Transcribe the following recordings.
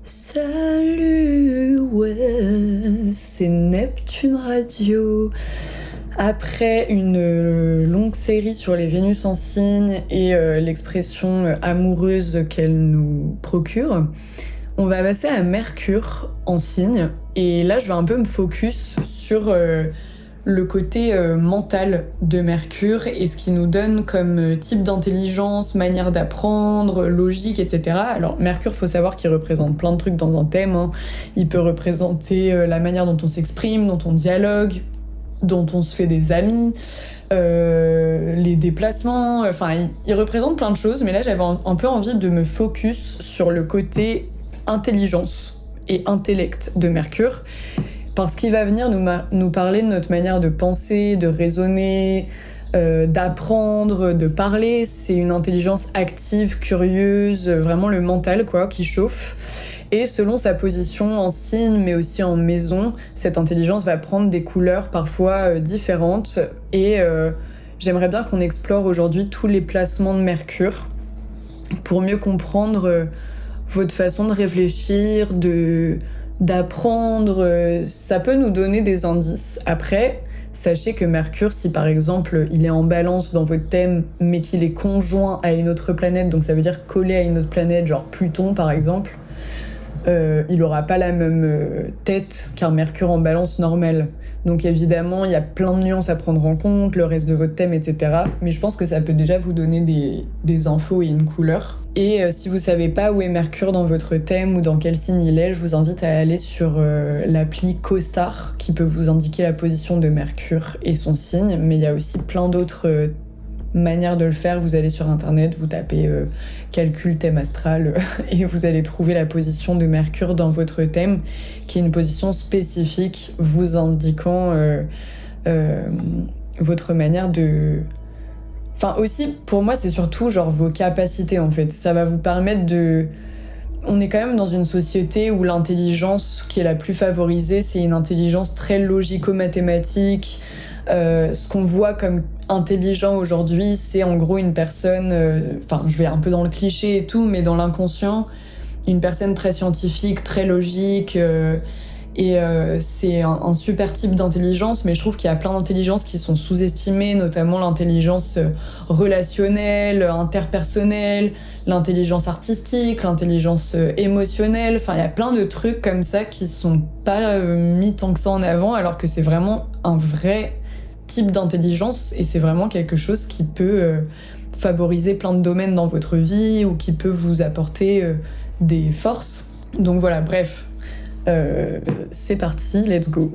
Salut, ouais, c'est Neptune Radio. Après une longue série sur les Vénus en signe et l'expression amoureuse qu'elle nous procure, on va passer à Mercure en signe. Et là, je vais un peu me focus sur le côté mental de Mercure et ce qu'il nous donne comme type d'intelligence, manière d'apprendre, logique, etc. Alors Mercure, faut savoir qu'il représente plein de trucs dans un thème, hein. Il peut représenter la manière dont on s'exprime, dont on dialogue, dont on se fait des amis, les déplacements, enfin il représente plein de choses, mais là j'avais un peu envie de me focus sur le côté intelligence et intellect de Mercure. Parce qu'il va venir nous parler de notre manière de penser, de raisonner, d'apprendre, de parler. C'est une intelligence active, curieuse, vraiment le mental quoi, qui chauffe. Et selon sa position en signe, mais aussi en maison, cette intelligence va prendre des couleurs parfois différentes. Et j'aimerais bien qu'on explore aujourd'hui tous les placements de Mercure pour mieux comprendre votre façon de réfléchir, d'apprendre, ça peut nous donner des indices. Après, sachez que Mercure, si par exemple il est en balance dans votre thème, mais qu'il est conjoint à une autre planète, donc ça veut dire collé à une autre planète, genre Pluton par exemple, il aura pas la même tête qu'un Mercure en balance normal. Donc évidemment, il y a plein de nuances à prendre en compte, le reste de votre thème, etc. Mais je pense que ça peut déjà vous donner des infos et une couleur. Et si vous savez pas où est Mercure dans votre thème ou dans quel signe il est, je vous invite à aller sur l'appli CoStar qui peut vous indiquer la position de Mercure et son signe. Mais il y a aussi plein d'autres manière de le faire. Vous allez sur internet, vous tapez calcul thème astral et vous allez trouver la position de Mercure dans votre thème, qui est une position spécifique vous indiquant votre manière de... Enfin aussi, pour moi, c'est surtout genre vos capacités en fait. Ça va vous permettre de... On est quand même dans une société où l'intelligence qui est la plus favorisée, c'est une intelligence très logico-mathématique. Ce qu'on voit comme intelligent aujourd'hui, c'est en gros une personne, enfin je vais un peu dans le cliché et tout, mais dans l'inconscient, une personne très scientifique, très logique, et c'est un super type d'intelligence, mais je trouve qu'il y a plein d'intelligences qui sont sous-estimées, notamment l'intelligence relationnelle, interpersonnelle, l'intelligence artistique, l'intelligence émotionnelle, enfin il y a plein de trucs comme ça qui sont pas mis tant que ça en avant, alors que c'est vraiment un vrai type d'intelligence et c'est vraiment quelque chose qui peut favoriser plein de domaines dans votre vie ou qui peut vous apporter des forces. Donc voilà, bref, c'est parti, let's go.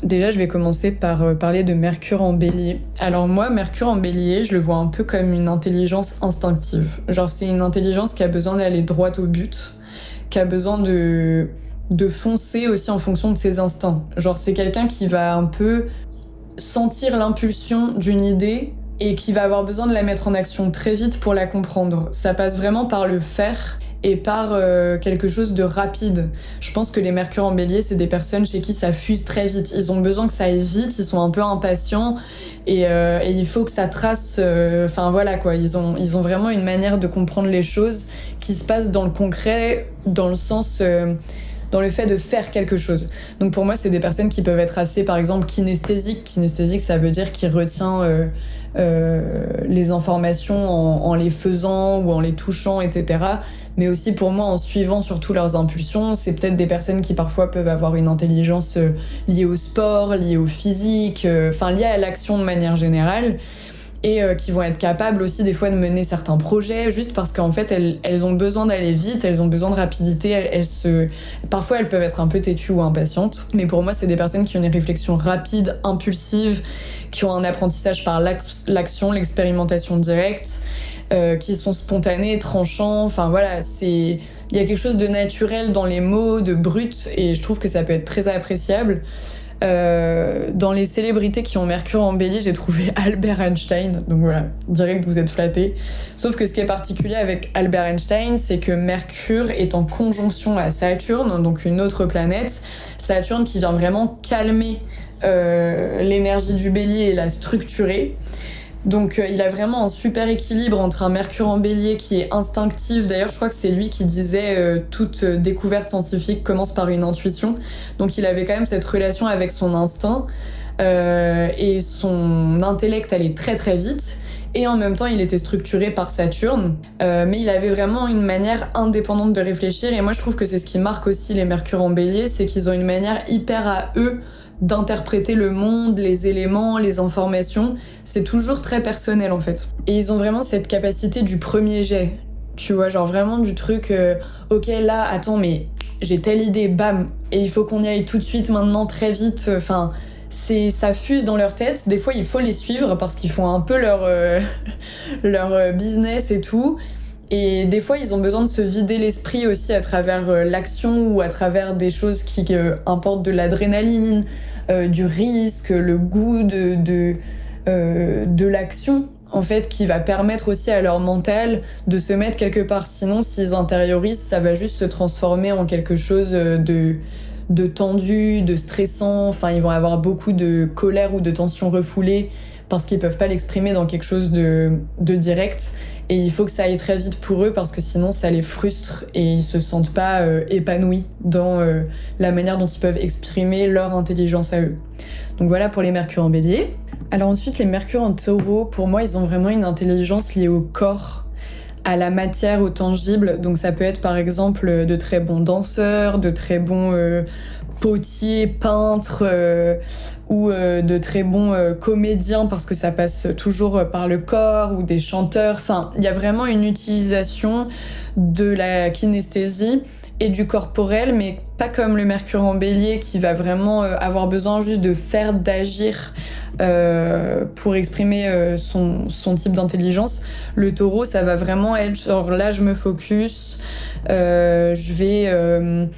Déjà, je vais commencer par parler de Mercure en Bélier. Alors moi, Mercure en Bélier, je le vois un peu comme une intelligence instinctive. Genre, c'est une intelligence qui a besoin d'aller droit au but, qui a besoin de foncer aussi en fonction de ses instincts. Genre, c'est quelqu'un qui va un peu sentir l'impulsion d'une idée et qui va avoir besoin de la mettre en action très vite pour la comprendre. Ça passe vraiment par le faire et par quelque chose de rapide. Je pense que les Mercure en Bélier, c'est des personnes chez qui ça fuse très vite. Ils ont besoin que ça aille vite, ils sont un peu impatients et il faut que ça trace... Enfin voilà quoi, ils ont vraiment une manière de comprendre les choses qui se passe dans le concret, dans le sens... dans le fait de faire quelque chose. Donc pour moi, c'est des personnes qui peuvent être assez, par exemple, kinesthésiques. Kinesthésique, ça veut dire qu'ils retient les informations en les faisant ou en les touchant, etc. Mais aussi pour moi, en suivant surtout leurs impulsions. C'est peut-être des personnes qui parfois peuvent avoir une intelligence liée au sport, liée au physique, enfin liée à l'action de manière générale. Et qui vont être capables aussi des fois de mener certains projets juste parce qu'en fait elles ont besoin d'aller vite, elles ont besoin de rapidité, parfois elles peuvent être un peu têtues ou impatientes, mais pour moi c'est des personnes qui ont une réflexion rapide, impulsive, qui ont un apprentissage par l'action, l'expérimentation directe, qui sont spontanés, tranchants, enfin voilà, il y a quelque chose de naturel dans les mots, de brut, et je trouve que ça peut être très appréciable. Dans les célébrités qui ont Mercure en Bélier, j'ai trouvé Albert Einstein, donc voilà, direct vous êtes flattés. Sauf que ce qui est particulier avec Albert Einstein, c'est que Mercure est en conjonction à Saturne, donc une autre planète. Saturne qui vient vraiment calmer l'énergie du Bélier et la structurer. Donc il a vraiment un super équilibre entre un Mercure en Bélier qui est instinctif. D'ailleurs, je crois que c'est lui qui disait toute découverte scientifique commence par une intuition. Donc il avait quand même cette relation avec son instinct et son intellect allait très très vite. Et en même temps, il était structuré par Saturne, mais il avait vraiment une manière indépendante de réfléchir. Et moi, je trouve que c'est ce qui marque aussi les Mercure en Bélier, c'est qu'ils ont une manière hyper à eux d'interpréter le monde, les éléments, les informations. C'est toujours très personnel en fait. Et ils ont vraiment cette capacité du premier jet. Tu vois, genre vraiment du truc, ok là, attends, mais j'ai telle idée, bam, et il faut qu'on y aille tout de suite, maintenant, très vite. Enfin, ça fuse dans leur tête. Des fois, il faut les suivre parce qu'ils font un peu leur business et tout. Et des fois, ils ont besoin de se vider l'esprit aussi à travers l'action ou à travers des choses qui importent de l'adrénaline, du risque, le goût de l'action, en fait, qui va permettre aussi à leur mental de se mettre quelque part. Sinon, s'ils intériorisent, ça va juste se transformer en quelque chose de tendu, de stressant. Enfin, ils vont avoir beaucoup de colère ou de tension refoulée parce qu'ils peuvent pas l'exprimer dans quelque chose de direct. Et il faut que ça aille très vite pour eux parce que sinon ça les frustre et ils se sentent pas épanouis dans la manière dont ils peuvent exprimer leur intelligence à eux. Donc voilà pour les Mercure en Bélier. Alors ensuite, les Mercure en Taureau, pour moi, ils ont vraiment une intelligence liée au corps, à la matière, au tangible. Donc ça peut être par exemple de très bons danseurs, de très bons potiers, peintres ou de très bons comédiens parce que ça passe toujours par le corps, ou des chanteurs. Enfin, il y a vraiment une utilisation de la kinesthésie et du corporel, mais pas comme le Mercure en Bélier qui va vraiment avoir besoin juste de faire, d'agir pour exprimer son type d'intelligence. Le Taureau, ça va vraiment être genre là je me focus, je vais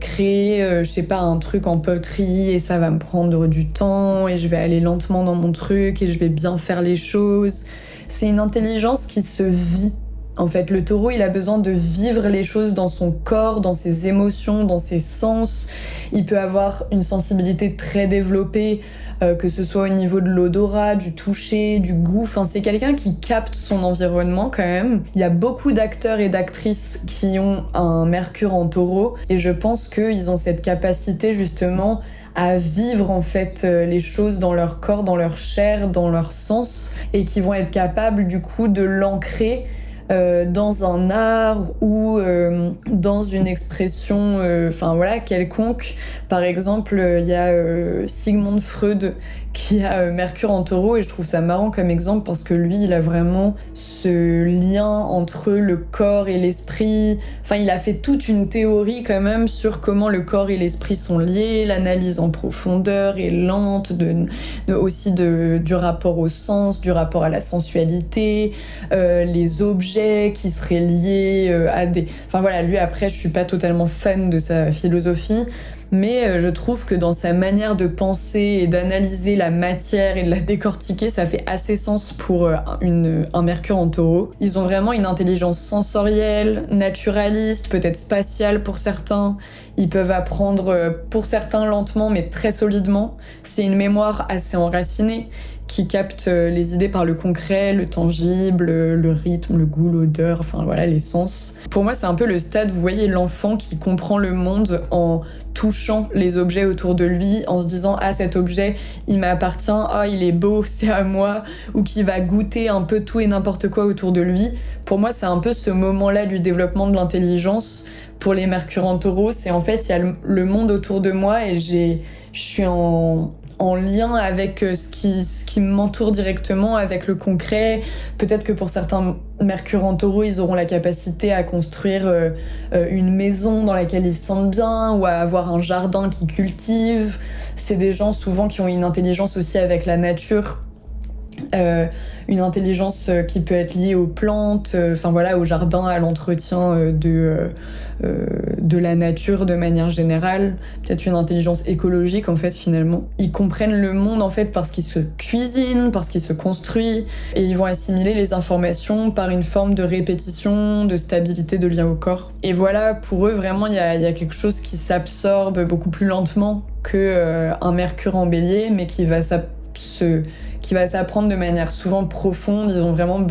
créer, je sais pas, un truc en poterie et ça va me prendre du temps et je vais aller lentement dans mon truc et je vais bien faire les choses. C'est une intelligence qui se vit. En fait, le Taureau, il a besoin de vivre les choses dans son corps, dans ses émotions, dans ses sens. Il peut avoir une sensibilité très développée, que ce soit au niveau de l'odorat, du toucher, du goût. Enfin, c'est quelqu'un qui capte son environnement quand même. Il y a beaucoup d'acteurs et d'actrices qui ont un Mercure en Taureau et je pense qu'ils ont cette capacité justement à vivre en fait les choses dans leur corps, dans leur chair, dans leur sens et qui vont être capables du coup de l'ancrer dans un art ou dans une expression quelconque. Par exemple, il y a Sigmund Freud qui a Mercure en Taureau et je trouve ça marrant comme exemple parce que lui, il a vraiment ce lien entre le corps et l'esprit. Enfin, il a fait toute une théorie quand même sur comment le corps et l'esprit sont liés, l'analyse en profondeur et lente aussi du rapport au sens, du rapport à la sensualité, les objets qui seraient liés à des... Enfin voilà, lui après, je suis pas totalement fan de sa philosophie, mais je trouve que dans sa manière de penser et d'analyser la matière et de la décortiquer, ça fait assez sens pour un Mercure en Taureau. Ils ont vraiment une intelligence sensorielle, naturaliste, peut-être spatiale pour certains. Ils peuvent apprendre pour certains lentement mais très solidement. C'est une mémoire assez enracinée qui capte les idées par le concret, le tangible, le rythme, le goût, l'odeur, enfin voilà, les sens. Pour moi, c'est un peu le stade, vous voyez, l'enfant qui comprend le monde en touchant les objets autour de lui, en se disant « Ah, cet objet, il m'appartient, ah, il est beau, c'est à moi », ou qui va goûter un peu tout et n'importe quoi autour de lui. Pour moi, c'est un peu ce moment-là du développement de l'intelligence. Pour les Mercure en Taureau, c'est en fait, il y a le monde autour de moi et je suis en lien avec ce qui m'entoure directement, avec le concret. Peut-être que pour certains Mercure en Taureau, ils auront la capacité à construire une maison dans laquelle ils se sentent bien ou à avoir un jardin qu'ils cultivent. C'est des gens souvent qui ont une intelligence aussi avec la nature. Une intelligence qui peut être liée aux plantes, au jardin, à l'entretien de la nature de manière générale. Peut-être une intelligence écologique en fait finalement. Ils comprennent le monde en fait parce qu'ils se cuisinent, parce qu'ils se construisent et ils vont assimiler les informations par une forme de répétition, de stabilité, de lien au corps. Et voilà, pour eux vraiment il y a quelque chose qui s'absorbe beaucoup plus lentement que un Mercure en Bélier, mais qui va se qui va s'apprendre de manière souvent profonde. Ils ont vraiment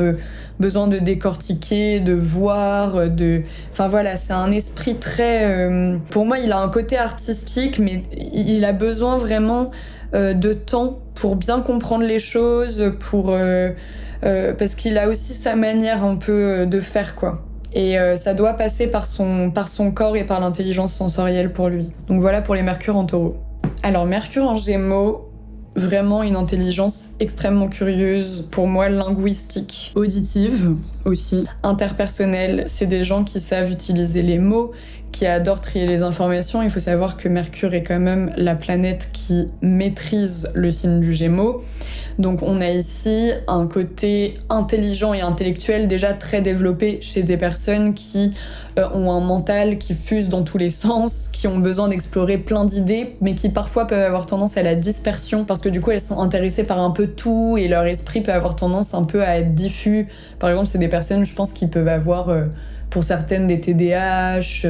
besoin de décortiquer, de voir, Enfin voilà, c'est un esprit très... Pour moi, il a un côté artistique, mais il a besoin vraiment de temps pour bien comprendre les choses, parce qu'il a aussi sa manière un peu de faire, quoi. Et ça doit passer par son corps et par l'intelligence sensorielle pour lui. Donc voilà pour les Mercure en Taureau. Alors Mercure en Gémeaux, vraiment une intelligence extrêmement curieuse, pour moi linguistique, auditive aussi, interpersonnelle. C'est des gens qui savent utiliser les mots, qui adorent trier les informations. Il faut savoir que Mercure est quand même la planète qui maîtrise le signe du Gémeaux. Donc on a ici un côté intelligent et intellectuel déjà très développé chez des personnes qui ont un mental qui fuse dans tous les sens, qui ont besoin d'explorer plein d'idées, mais qui parfois peuvent avoir tendance à la dispersion, parce que du coup elles sont intéressées par un peu tout, et leur esprit peut avoir tendance un peu à être diffus. Par exemple, c'est des personnes, je pense, qui peuvent avoir, pour certaines, des TDAH,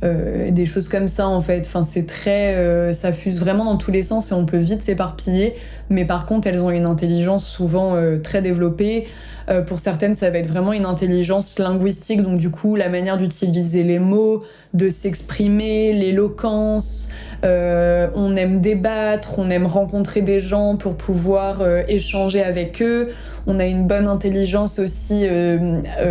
des choses comme ça en fait. Enfin, c'est très, ça fuse vraiment dans tous les sens et on peut vite s'éparpiller. Mais par contre, elles ont une intelligence souvent très développée. Pour certaines, ça va être vraiment une intelligence linguistique, donc du coup, la manière d'utiliser les mots, de s'exprimer, l'éloquence. On aime débattre, on aime rencontrer des gens pour pouvoir échanger avec eux. On a une bonne intelligence aussi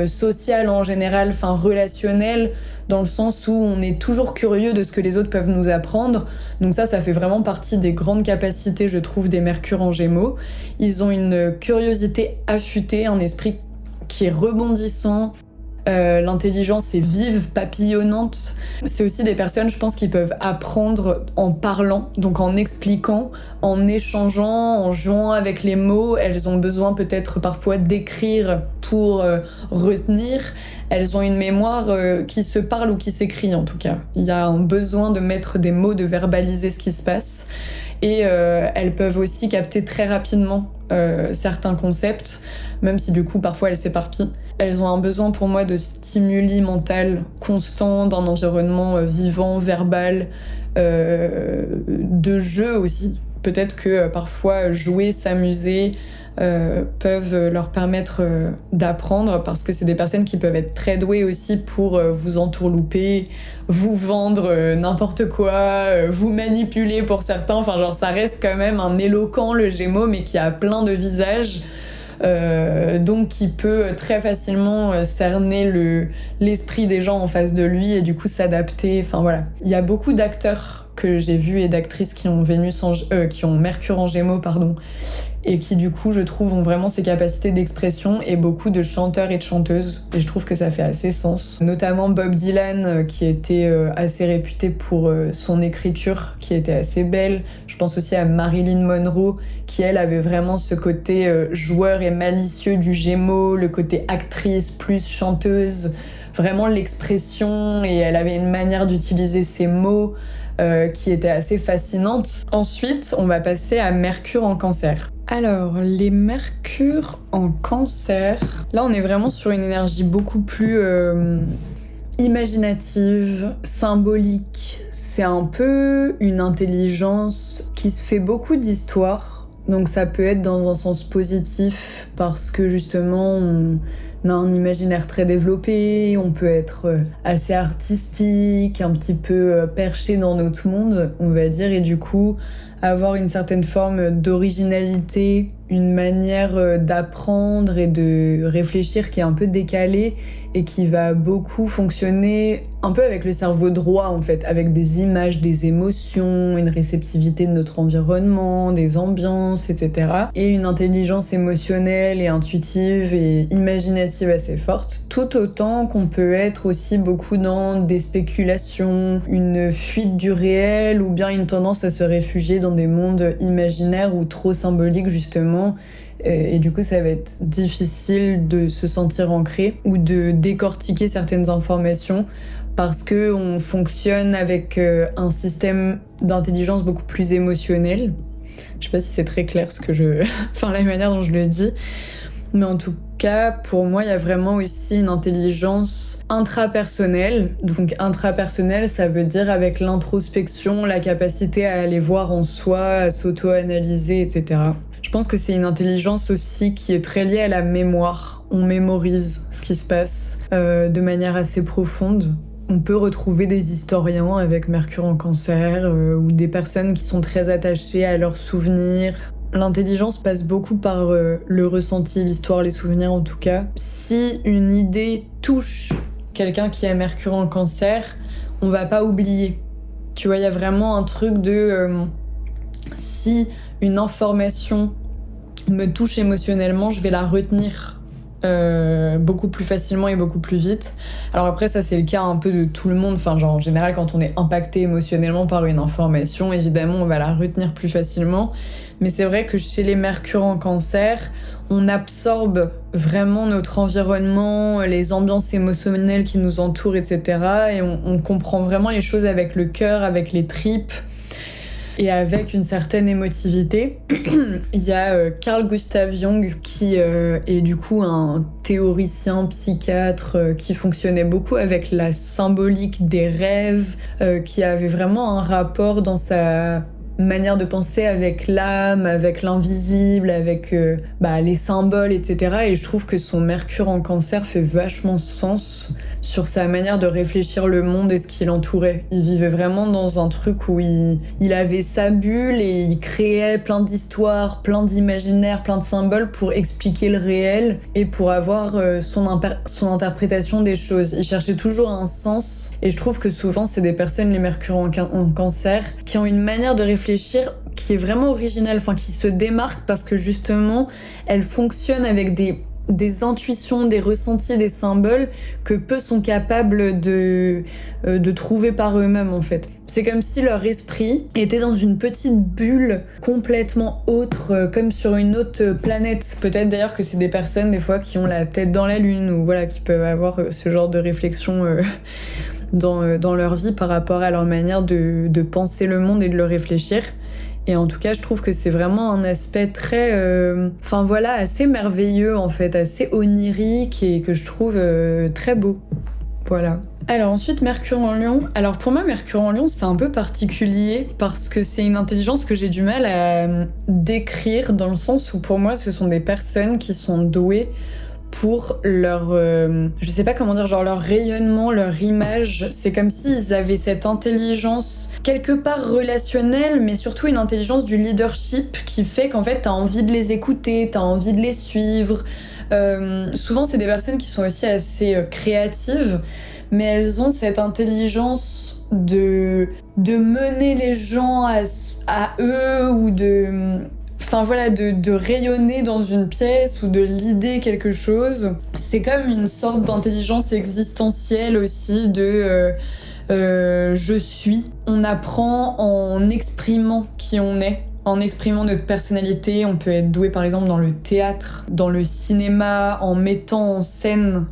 sociale en général, enfin relationnelle, dans le sens où on est toujours curieux de ce que les autres peuvent nous apprendre. Donc ça fait vraiment partie des grandes capacités, je trouve, des Mercure en Gémeaux. Ils ont une curiosité affûtée, un esprit qui est rebondissant. L'intelligence est vive, papillonnante. C'est aussi des personnes, je pense, qui peuvent apprendre en parlant, donc en expliquant, en échangeant, en jouant avec les mots. Elles ont besoin peut-être parfois d'écrire pour retenir. Elles ont une mémoire qui se parle ou qui s'écrit en tout cas. Il y a un besoin de mettre des mots, de verbaliser ce qui se passe. Et elles peuvent aussi capter très rapidement certains concepts, même si du coup parfois elles s'éparpillent. Elles ont un besoin pour moi de stimuli mental constant, d'un environnement vivant, verbal, de jeu aussi. Peut-être que parfois jouer, s'amuser peuvent leur permettre d'apprendre, parce que c'est des personnes qui peuvent être très douées aussi pour vous entourlouper, vous vendre n'importe quoi, vous manipuler pour certains. Enfin genre ça reste quand même un éloquent, le Gémeaux, mais qui a plein de visages. Donc qui peut très facilement cerner l'esprit des gens en face de lui et du coup s'adapter. Enfin voilà, il y a beaucoup d'acteurs que j'ai vus et d'actrices qui ont qui ont Mercure en Gémeaux, pardon, et qui du coup je trouve ont vraiment ces capacités d'expression, et beaucoup de chanteurs et de chanteuses, et je trouve que ça fait assez sens. Notamment Bob Dylan qui était assez réputé pour son écriture qui était assez belle. Je pense aussi à Marilyn Monroe qui elle avait vraiment ce côté joueur et malicieux du Gémeaux, le côté actrice plus chanteuse, vraiment l'expression, et elle avait une manière d'utiliser ses mots qui était assez fascinante. Ensuite, on va passer à Mercure en Cancer. Alors, les Mercure en Cancer, là on est vraiment sur une énergie beaucoup plus imaginative, symbolique. C'est un peu une intelligence qui se fait beaucoup d'histoires. Donc ça peut être dans un sens positif, parce que justement on a un imaginaire très développé, on peut être assez artistique, un petit peu perché dans notre monde, on va dire, et du coup avoir une certaine forme d'originalité, une manière d'apprendre et de réfléchir qui est un peu décalée et qui va beaucoup fonctionner un peu avec le cerveau droit en fait, avec des images, des émotions, une réceptivité de notre environnement, des ambiances, etc. Et une intelligence émotionnelle et intuitive et imaginative assez forte, tout autant qu'on peut être aussi beaucoup dans des spéculations, une fuite du réel, ou bien une tendance à se réfugier dans des mondes imaginaires ou trop symboliques justement. Et du coup, ça va être difficile de se sentir ancré ou de décortiquer certaines informations, parce qu'on fonctionne avec un système d'intelligence beaucoup plus émotionnel. Je sais pas si c'est très clair enfin, la manière dont je le dis. Mais en tout cas, pour moi, il y a vraiment aussi une intelligence intrapersonnelle. Donc intrapersonnelle, ça veut dire avec l'introspection, la capacité à aller voir en soi, à s'auto-analyser, etc. Je pense que c'est une intelligence aussi qui est très liée à la mémoire. On mémorise ce qui se passe de manière assez profonde. On peut retrouver des historiens avec Mercure en Cancer ou des personnes qui sont très attachées à leurs souvenirs. L'intelligence passe beaucoup par le ressenti, l'histoire, les souvenirs en tout cas. Si une idée touche quelqu'un qui a Mercure en Cancer, on va pas oublier. Tu vois, il y a vraiment un truc de... si une information me touche émotionnellement, je vais la retenir beaucoup plus facilement et beaucoup plus vite. Alors après, ça c'est le cas un peu de tout le monde. Enfin, genre en général, quand on est impacté émotionnellement par une information, évidemment, on va la retenir plus facilement. Mais c'est vrai que chez les Mercure en Cancer, on absorbe vraiment notre environnement, les ambiances émotionnelles qui nous entourent, etc. Et on comprend vraiment les choses avec le cœur, avec les tripes et avec une certaine émotivité. Il y a Carl Gustav Jung qui est du coup un théoricien, psychiatre qui fonctionnait beaucoup avec la symbolique des rêves, qui avait vraiment un rapport dans sa manière de penser avec l'âme, avec l'invisible, avec les symboles, etc. Et je trouve que son Mercure en Cancer fait vachement sens sur sa manière de réfléchir le monde et ce qui l'entourait. Il vivait vraiment dans un truc où il avait sa bulle et il créait plein d'histoires, plein d'imaginaires, plein de symboles pour expliquer le réel et pour avoir son interprétation des choses. Il cherchait toujours un sens et je trouve que souvent c'est des personnes, les Mercure en Cancer, qui ont une manière de réfléchir qui est vraiment originale, enfin qui se démarque parce que justement elle fonctionne avec des intuitions, des ressentis, des symboles que peu sont capables de trouver par eux-mêmes en fait. C'est comme si leur esprit était dans une petite bulle complètement autre, comme sur une autre planète. Peut-être d'ailleurs que c'est des personnes des fois qui ont la tête dans la lune ou voilà, qui peuvent avoir ce genre de réflexion dans leur vie par rapport à leur manière de penser le monde et de le réfléchir. Et en tout cas, je trouve que c'est vraiment un aspect très... assez merveilleux en fait, assez onirique et que je trouve très beau. Voilà. Alors ensuite, Mercure en Lion. Alors pour moi, Mercure en Lion, c'est un peu particulier parce que c'est une intelligence que j'ai du mal à décrire dans le sens où pour moi, ce sont des personnes qui sont douées pour leur... je sais pas comment dire, genre leur rayonnement, leur image. C'est comme s'ils avaient cette intelligence quelque part relationnelle, mais surtout une intelligence du leadership qui fait qu'en fait t'as envie de les écouter, t'as envie de les suivre. Souvent c'est des personnes qui sont aussi assez créatives, mais elles ont cette intelligence de mener les gens à eux ou de rayonner dans une pièce ou de leader quelque chose. C'est comme une sorte d'intelligence existentielle aussi de je suis. On apprend en exprimant qui on est, en exprimant notre personnalité. On peut être doué par exemple dans le théâtre, dans le cinéma, en mettant en scène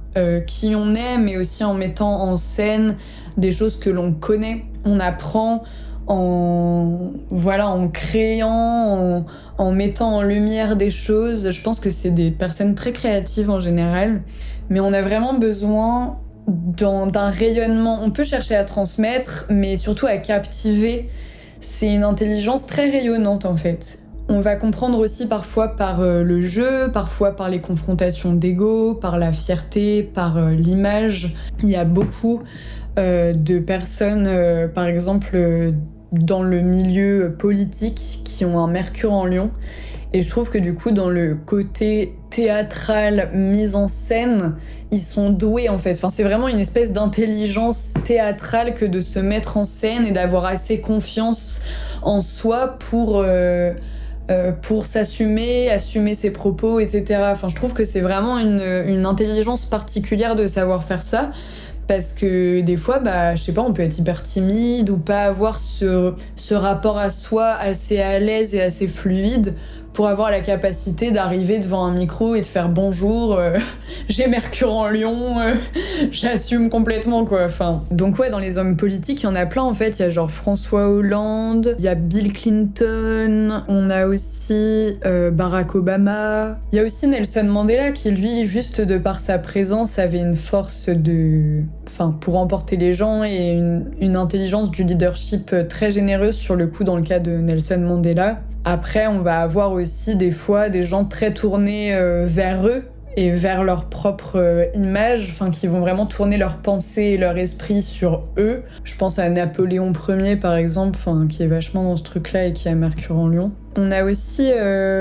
qui on est, mais aussi en mettant en scène des choses que l'on connaît. On apprend en créant, en mettant en lumière des choses. Je pense que c'est des personnes très créatives en général, mais on a vraiment besoin d'un rayonnement. On peut chercher à transmettre, mais surtout à captiver. C'est une intelligence très rayonnante en fait. On va comprendre aussi parfois par le jeu, parfois par les confrontations d'ego, par la fierté, par l'image. Il y a beaucoup de personnes, par exemple dans le milieu politique, qui ont un Mercure en Lion. Et je trouve que du coup, dans le côté théâtral, mise en scène, ils sont doués en fait. Enfin, c'est vraiment une espèce d'intelligence théâtrale que de se mettre en scène et d'avoir assez confiance en soi pour s'assumer, assumer ses propos, etc. Enfin, je trouve que c'est vraiment une intelligence particulière de savoir faire ça. Parce que des fois, je sais pas, on peut être hyper timide ou pas avoir ce rapport à soi assez à l'aise et assez fluide pour avoir la capacité d'arriver devant un micro et de faire bonjour, j'ai Mercure en Lion, j'assume complètement quoi. Enfin, donc ouais, dans les hommes politiques, il y en a plein en fait. Il y a genre François Hollande, il y a Bill Clinton, on a aussi Barack Obama. Il y a aussi Nelson Mandela qui lui, juste de par sa présence, avait une force pour emporter les gens et une intelligence du leadership très généreuse sur le coup dans le cas de Nelson Mandela. Après, on va avoir aussi des fois des gens très tournés vers eux et vers leur propre image, enfin qui vont vraiment tourner leur pensée et leur esprit sur eux. Je pense à Napoléon Ier par exemple, enfin qui est vachement dans ce truc-là et qui a Mercure en Lion. On a aussi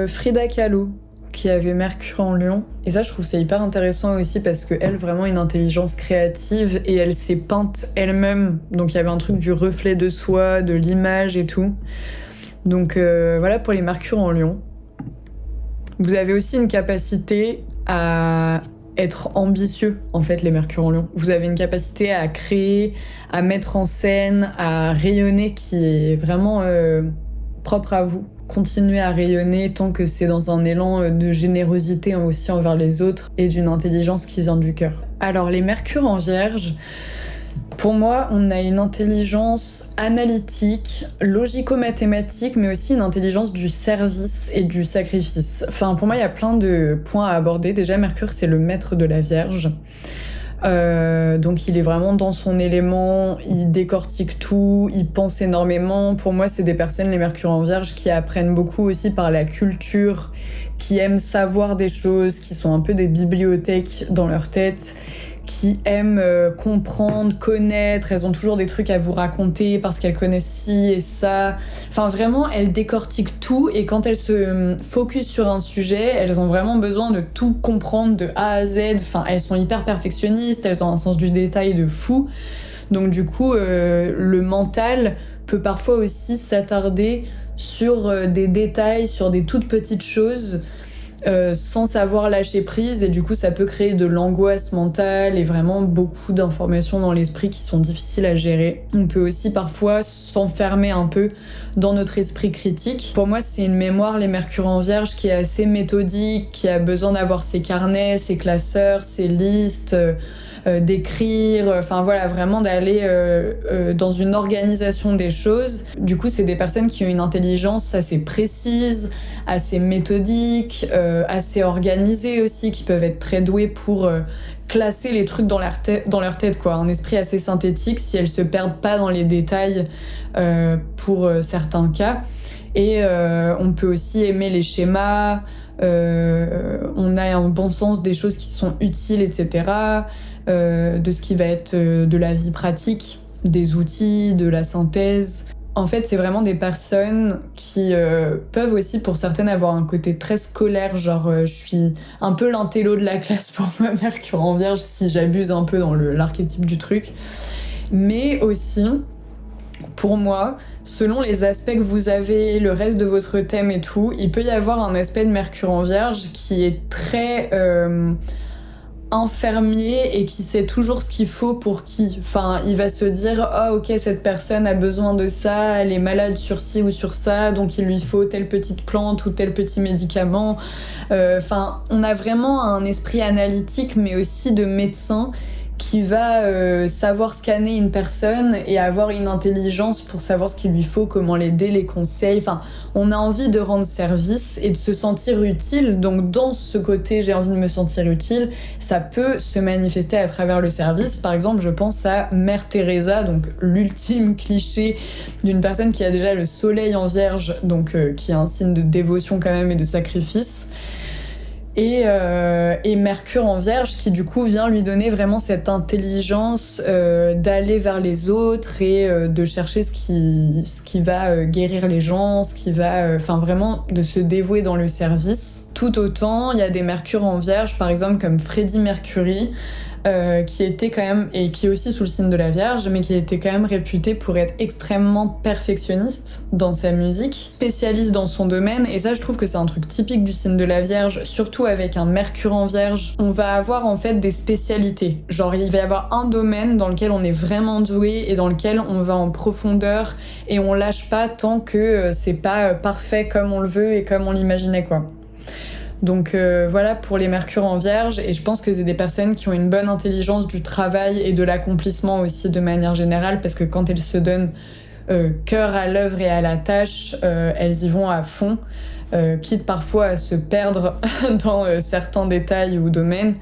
Frida Kahlo qui avait Mercure en Lion. Et ça, je trouve c'est hyper intéressant aussi parce qu'elle, vraiment une intelligence créative et elle s'est peinte elle-même. Donc il y avait un truc du reflet de soi, de l'image et tout. Donc voilà pour les Mercure en Lion. Vous avez aussi une capacité à être ambitieux, en fait, les Mercure en Lion. Vous avez une capacité à créer, à mettre en scène, à rayonner qui est vraiment propre à vous. Continuez à rayonner tant que c'est dans un élan de générosité aussi envers les autres et d'une intelligence qui vient du cœur. Alors, les Mercure en Vierge, pour moi, on a une intelligence analytique, logico-mathématique, mais aussi une intelligence du service et du sacrifice. Enfin, pour moi, il y a plein de points à aborder. Déjà, Mercure, c'est le maître de la Vierge. Donc il est vraiment dans son élément, il décortique tout, il pense énormément. Pour moi, c'est des personnes, les Mercure en Vierge, qui apprennent beaucoup aussi par la culture, qui aiment savoir des choses, qui sont un peu des bibliothèques dans leur tête, qui aiment comprendre, connaître. Elles ont toujours des trucs à vous raconter parce qu'elles connaissent ci et ça. Enfin, vraiment, elles décortiquent tout et quand elles se focus sur un sujet, elles ont vraiment besoin de tout comprendre de A à Z. Enfin, elles sont hyper perfectionnistes, elles ont un sens du détail de fou. Donc du coup, le mental peut parfois aussi s'attarder sur des détails, sur des toutes petites choses, sans savoir lâcher prise, et du coup ça peut créer de l'angoisse mentale et vraiment beaucoup d'informations dans l'esprit qui sont difficiles à gérer. On peut aussi parfois s'enfermer un peu dans notre esprit critique. Pour moi, c'est une mémoire, les Mercure en Vierge, qui est assez méthodique, qui a besoin d'avoir ses carnets, ses classeurs, ses listes, d'écrire, enfin voilà, vraiment d'aller dans une organisation des choses. Du coup, c'est des personnes qui ont une intelligence assez précise, assez méthodique, assez organisée aussi, qui peuvent être très douées pour classer les trucs dans leur tête, quoi. Un esprit assez synthétique si elles se perdent pas dans les détails pour certains cas. Et on peut aussi aimer les schémas, on a un bon sens des choses qui sont utiles, etc. De ce qui va être de la vie pratique, des outils, de la synthèse. En fait, c'est vraiment des personnes qui peuvent aussi, pour certaines, avoir un côté très scolaire, genre je suis un peu l'intello de la classe pour moi, Mercure en Vierge, si j'abuse un peu dans l'archétype du truc. Mais aussi, pour moi, selon les aspects que vous avez, le reste de votre thème et tout, il peut y avoir un aspect de Mercure en Vierge qui est très infirmier et qui sait toujours ce qu'il faut pour qui. Enfin, il va se dire « Oh, ok, cette personne a besoin de ça, elle est malade sur ci ou sur ça, donc il lui faut telle petite plante ou tel petit médicament. » Enfin, on a vraiment un esprit analytique, mais aussi de médecin qui va savoir scanner une personne et avoir une intelligence pour savoir ce qu'il lui faut, comment l'aider, les conseils. Enfin, on a envie de rendre service et de se sentir utile. Donc dans ce côté, j'ai envie de me sentir utile, ça peut se manifester à travers le service. Par exemple, je pense à Mère Teresa, donc l'ultime cliché d'une personne qui a déjà le soleil en Vierge, donc qui est un signe de dévotion quand même et de sacrifice. Et Mercure en Vierge qui du coup vient lui donner vraiment cette intelligence d'aller vers les autres et de chercher ce qui va guérir les gens, ce qui va, enfin vraiment de se dévouer dans le service. Tout autant, il y a des Mercure en Vierge, par exemple comme Freddie Mercury, qui était quand même, et qui est aussi sous le signe de la Vierge, mais qui était quand même réputé pour être extrêmement perfectionniste dans sa musique, spécialiste dans son domaine, et ça je trouve que c'est un truc typique du signe de la Vierge, surtout avec un Mercure en Vierge. On va avoir en fait des spécialités, genre il va y avoir un domaine dans lequel on est vraiment doué et dans lequel on va en profondeur et on lâche pas tant que c'est pas parfait comme on le veut et comme on l'imaginait, quoi. Donc voilà pour les Mercure en Vierge, et je pense que c'est des personnes qui ont une bonne intelligence du travail et de l'accomplissement aussi de manière générale, parce que quand elles se donnent cœur à l'œuvre et à la tâche, elles y vont à fond, quitte parfois à se perdre dans certains détails ou domaines.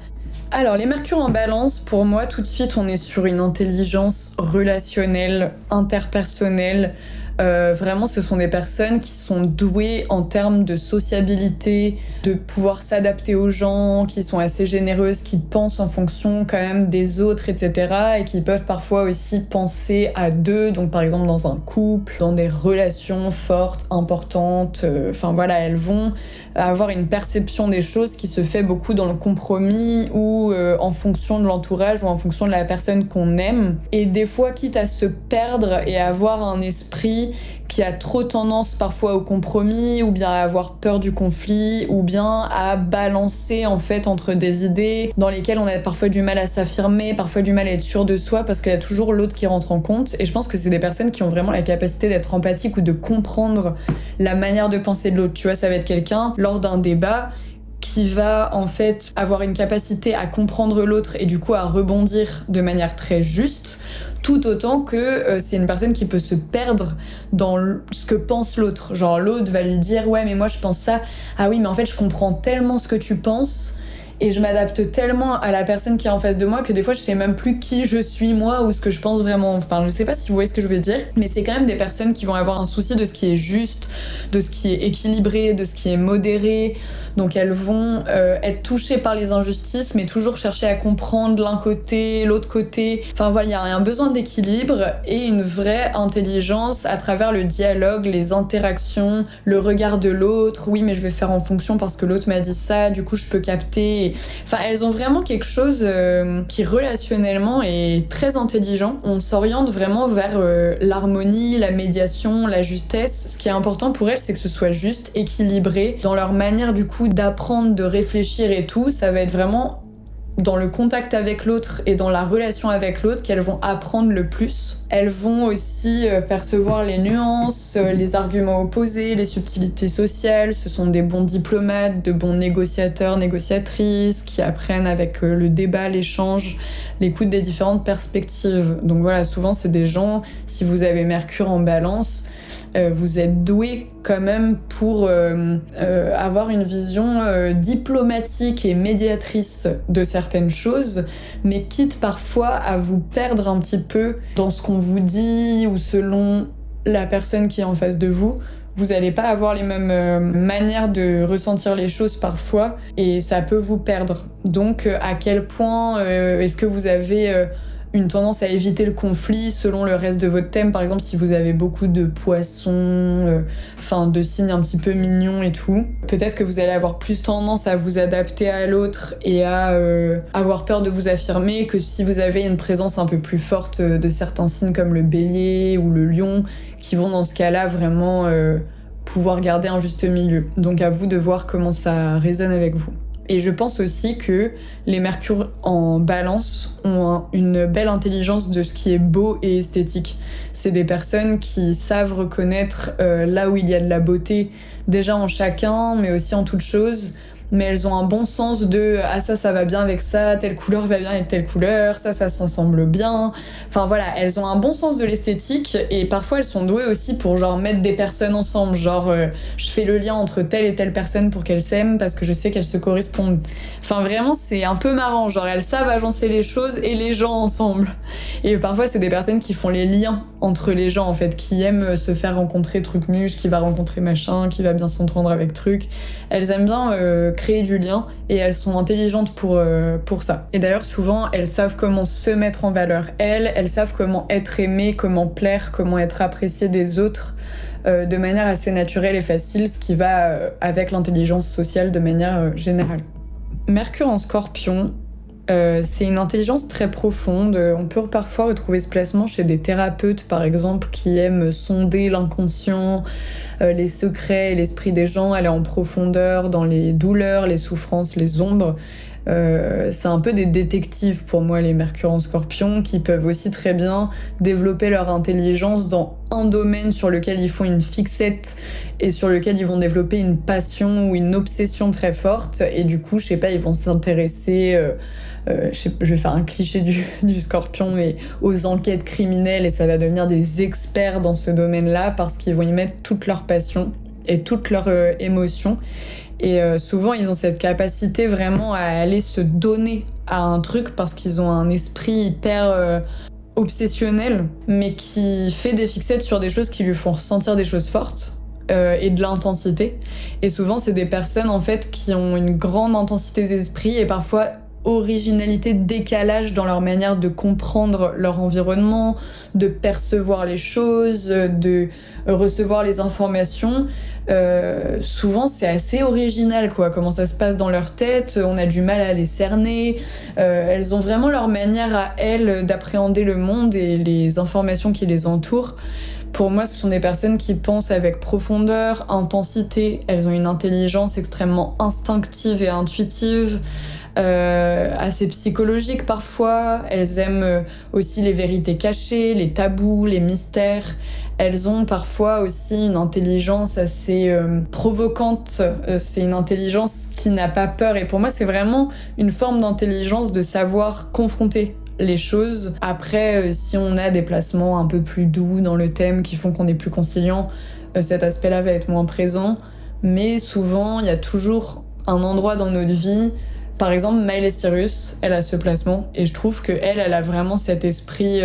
Alors les Mercure en Balance, pour moi tout de suite on est sur une intelligence relationnelle, interpersonnelle, Vraiment, ce sont des personnes qui sont douées en termes de sociabilité, de pouvoir s'adapter aux gens, qui sont assez généreuses, qui pensent en fonction quand même des autres, etc. Et qui peuvent parfois aussi penser à deux, donc par exemple dans un couple, dans des relations fortes, importantes. Enfin voilà, elles vont avoir une perception des choses qui se fait beaucoup dans le compromis ou en fonction de l'entourage ou en fonction de la personne qu'on aime. Et des fois, quitte à se perdre et à avoir un esprit qui a trop tendance parfois au compromis ou bien à avoir peur du conflit ou bien à balancer en fait entre des idées dans lesquelles on a parfois du mal à s'affirmer, parfois du mal à être sûr de soi parce qu'il y a toujours l'autre qui rentre en compte. Et je pense que c'est des personnes qui ont vraiment la capacité d'être empathiques ou de comprendre la manière de penser de l'autre. Tu vois, ça va être quelqu'un lors d'un débat qui va en fait avoir une capacité à comprendre l'autre et du coup à rebondir de manière très juste, tout autant que c'est une personne qui peut se perdre dans ce que pense l'autre. Genre l'autre va lui dire « Ouais mais moi je pense ça, ah oui mais en fait je comprends tellement ce que tu penses » et je m'adapte tellement à la personne qui est en face de moi que des fois je sais même plus qui je suis moi ou ce que je pense vraiment. Enfin je sais pas si vous voyez ce que je veux dire, mais c'est quand même des personnes qui vont avoir un souci de ce qui est juste, de ce qui est équilibré, de ce qui est modéré. Donc elles vont être touchées par les injustices mais toujours chercher à comprendre l'un côté, l'autre côté. Enfin voilà, il y a un besoin d'équilibre et une vraie intelligence à travers le dialogue, les interactions, le regard de l'autre. Oui mais je vais faire en fonction parce que l'autre m'a dit ça, du coup je peux capter. Enfin elles ont vraiment quelque chose qui relationnellement est très intelligent. On s'oriente vraiment vers l'harmonie, la médiation, la justesse. Ce qui est important pour elles c'est que ce soit juste, équilibré dans leur manière du coup d'apprendre, de réfléchir et tout. Ça va être vraiment dans le contact avec l'autre et dans la relation avec l'autre qu'elles vont apprendre le plus. Elles vont aussi percevoir les nuances, les arguments opposés, les subtilités sociales. Ce sont des bons diplomates, de bons négociateurs, négociatrices qui apprennent avec le débat, l'échange, l'écoute des différentes perspectives. Donc voilà, souvent c'est des gens, si vous avez Mercure en Balance, vous êtes doué quand même pour avoir une vision diplomatique et médiatrice de certaines choses, mais quitte parfois à vous perdre un petit peu dans ce qu'on vous dit ou selon la personne qui est en face de vous. Vous n'allez pas avoir les mêmes manières de ressentir les choses parfois et ça peut vous perdre. Donc à quel point est-ce que vous avez une tendance à éviter le conflit selon le reste de votre thème. Par exemple, si vous avez beaucoup de poissons, de signes un petit peu mignons et tout, peut-être que vous allez avoir plus tendance à vous adapter à l'autre et à avoir peur de vous affirmer que si vous avez une présence un peu plus forte de certains signes comme le bélier ou le lion, qui vont dans ce cas-là vraiment pouvoir garder un juste milieu. Donc à vous de voir comment ça résonne avec vous. Et je pense aussi que les Mercures en Balance ont une belle intelligence de ce qui est beau et esthétique. C'est des personnes qui savent reconnaître là où il y a de la beauté, déjà en chacun, mais aussi en toute chose. Mais elles ont un bon sens de « Ah ça va bien avec ça, telle couleur va bien avec telle couleur, ça s'ensemble bien ». Enfin voilà, elles ont un bon sens de l'esthétique et parfois elles sont douées aussi pour genre mettre des personnes ensemble. Genre je fais le lien entre telle et telle personne pour qu'elles s'aiment parce que je sais qu'elles se correspondent. Enfin vraiment c'est un peu marrant, genre elles savent agencer les choses et les gens ensemble. Et parfois c'est des personnes qui font les liens entre les gens en fait, qui aiment se faire rencontrer truc muche, qui va rencontrer machin, qui va bien s'entendre avec truc. Elles aiment bien créer du lien et elles sont intelligentes pour ça. Et d'ailleurs souvent elles savent comment se mettre en valeur. Elles savent comment être aimées, comment plaire, comment être appréciées des autres de manière assez naturelle et facile, ce qui va avec l'intelligence sociale de manière générale. Mercure en Scorpion, c'est une intelligence très profonde. On peut parfois retrouver ce placement chez des thérapeutes, par exemple, qui aiment sonder l'inconscient, les secrets et l'esprit des gens, aller en profondeur dans les douleurs, les souffrances, les ombres. C'est un peu des détectives pour moi, les Mercure en Scorpion, qui peuvent aussi très bien développer leur intelligence dans un domaine sur lequel ils font une fixette et sur lequel ils vont développer une passion ou une obsession très forte. Et du coup, je sais pas, ils vont s'intéresser... je vais faire un cliché du Scorpion, mais aux enquêtes criminelles, et ça va devenir des experts dans ce domaine-là parce qu'ils vont y mettre toute leur passion et toute leur émotion. Et souvent, ils ont cette capacité vraiment à aller se donner à un truc parce qu'ils ont un esprit hyper obsessionnel, mais qui fait des fixettes sur des choses qui lui font ressentir des choses fortes. Et de l'intensité. Et souvent, c'est des personnes en fait qui ont une grande intensité d'esprit et parfois originalité, décalage dans leur manière de comprendre leur environnement, de percevoir les choses, de recevoir les informations. Souvent, c'est assez original, quoi, comment ça se passe dans leur tête. On a du mal à les cerner. Elles ont vraiment leur manière à elles d'appréhender le monde et les informations qui les entourent. Pour moi, ce sont des personnes qui pensent avec profondeur, intensité. Elles ont une intelligence extrêmement instinctive et intuitive, assez psychologique parfois. Elles aiment aussi les vérités cachées, les tabous, les mystères. Elles ont parfois aussi une intelligence assez provocante. C'est une intelligence qui n'a pas peur. Et pour moi, c'est vraiment une forme d'intelligence de savoir confronter les choses. Après, si on a des placements un peu plus doux dans le thème qui font qu'on est plus conciliant, cet aspect-là va être moins présent. Mais souvent, il y a toujours un endroit dans notre vie. Par exemple, Miley Cyrus, elle a ce placement et je trouve qu'elle a vraiment cet esprit,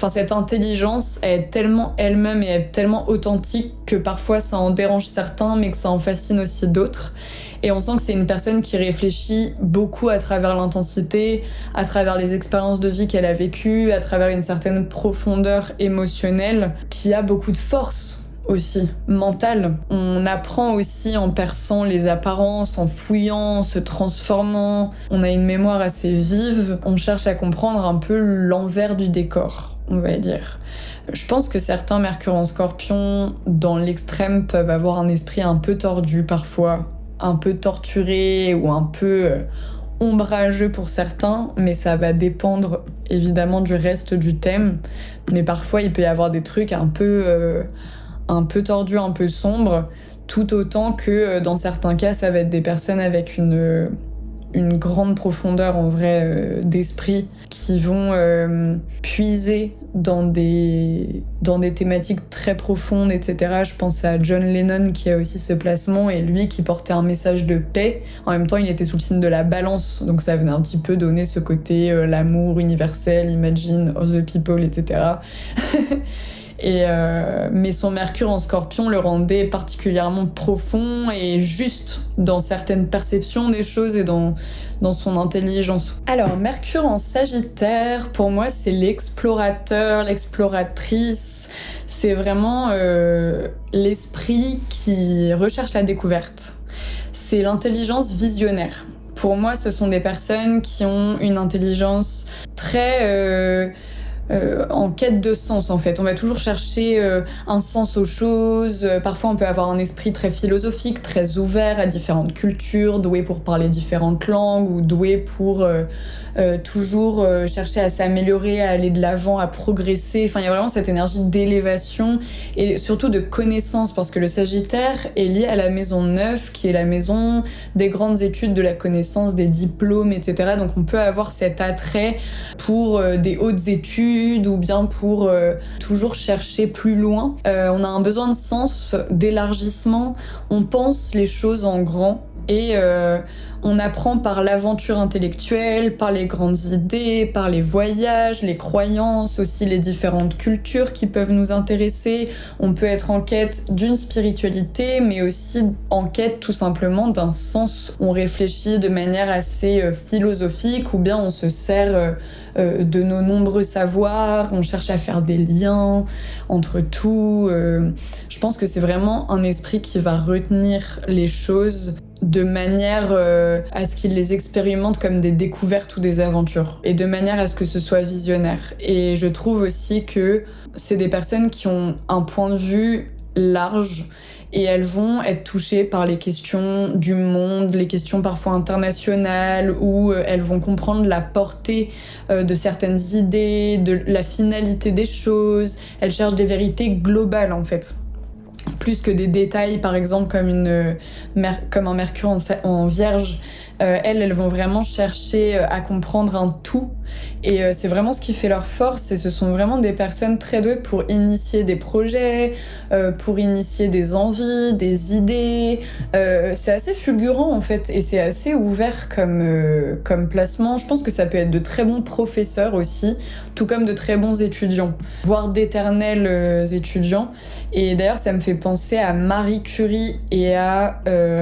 cette intelligence, elle est tellement elle-même et elle est tellement authentique que parfois ça en dérange certains mais que ça en fascine aussi d'autres. Et on sent que c'est une personne qui réfléchit beaucoup à travers l'intensité, à travers les expériences de vie qu'elle a vécues, à travers une certaine profondeur émotionnelle, qui a beaucoup de force aussi, mentale. On apprend aussi en perçant les apparences, en fouillant, en se transformant. On a une mémoire assez vive. On cherche à comprendre un peu l'envers du décor, on va dire. Je pense que certains Mercure en Scorpion, dans l'extrême, peuvent avoir un esprit un peu tordu parfois, un peu torturé ou un peu ombrageux pour certains, mais ça va dépendre évidemment du reste du thème. Mais parfois, il peut y avoir des trucs un peu tordus, un peu sombres, tout autant que dans certains cas, ça va être des personnes avec une grande profondeur en vrai d'esprit qui vont puiser dans des thématiques très profondes, etc. Je pense à John Lennon qui a aussi ce placement et lui qui portait un message de paix. En même temps, il était sous le signe de la balance, donc ça venait un petit peu donner ce côté l'amour universel, imagine, all the people, etc. Mais son Mercure en Scorpion le rendait particulièrement profond et juste dans certaines perceptions des choses et dans son intelligence. Alors, Mercure en Sagittaire, pour moi, c'est l'explorateur, l'exploratrice. C'est vraiment l'esprit qui recherche la découverte. C'est l'intelligence visionnaire. Pour moi, ce sont des personnes qui ont une intelligence très en quête de sens en fait. On va toujours chercher un sens aux choses. Parfois on peut avoir un esprit très philosophique, très ouvert à différentes cultures, doué pour parler différentes langues ou doué pour toujours chercher à s'améliorer, à aller de l'avant, à progresser. Enfin, il y a vraiment cette énergie d'élévation et surtout de connaissance parce que le Sagittaire est lié à la maison 9 qui est la maison des grandes études, de la connaissance, des diplômes, etc. Donc on peut avoir cet attrait pour des hautes études ou bien pour toujours chercher plus loin. On a un besoin de sens, d'élargissement. On pense les choses en grand et on apprend par l'aventure intellectuelle, par les grandes idées, par les voyages, les croyances, aussi les différentes cultures qui peuvent nous intéresser. On peut être en quête d'une spiritualité, mais aussi en quête tout simplement d'un sens. On réfléchit de manière assez philosophique ou bien on se sert de nos nombreux savoirs, on cherche à faire des liens entre tout. Je pense que c'est vraiment un esprit qui va retenir les choses de manière à ce qu'ils les expérimentent comme des découvertes ou des aventures, et de manière à ce que ce soit visionnaire. Et je trouve aussi que c'est des personnes qui ont un point de vue large, et elles vont être touchées par les questions du monde, les questions parfois internationales, où elles vont comprendre la portée de certaines idées, de la finalité des choses. Elles cherchent des vérités globales en fait, plus que des détails, par exemple comme un Mercure en Vierge. Elles vont vraiment chercher à comprendre un tout. Et c'est vraiment ce qui fait leur force. Et ce sont vraiment des personnes très douées pour initier des projets, pour initier des envies, des idées. C'est assez fulgurant en fait. Et c'est assez ouvert comme placement. Je pense que ça peut être de très bons professeurs aussi, tout comme de très bons étudiants, voire d'éternels étudiants. Et d'ailleurs, ça me fait penser à Marie Curie et à...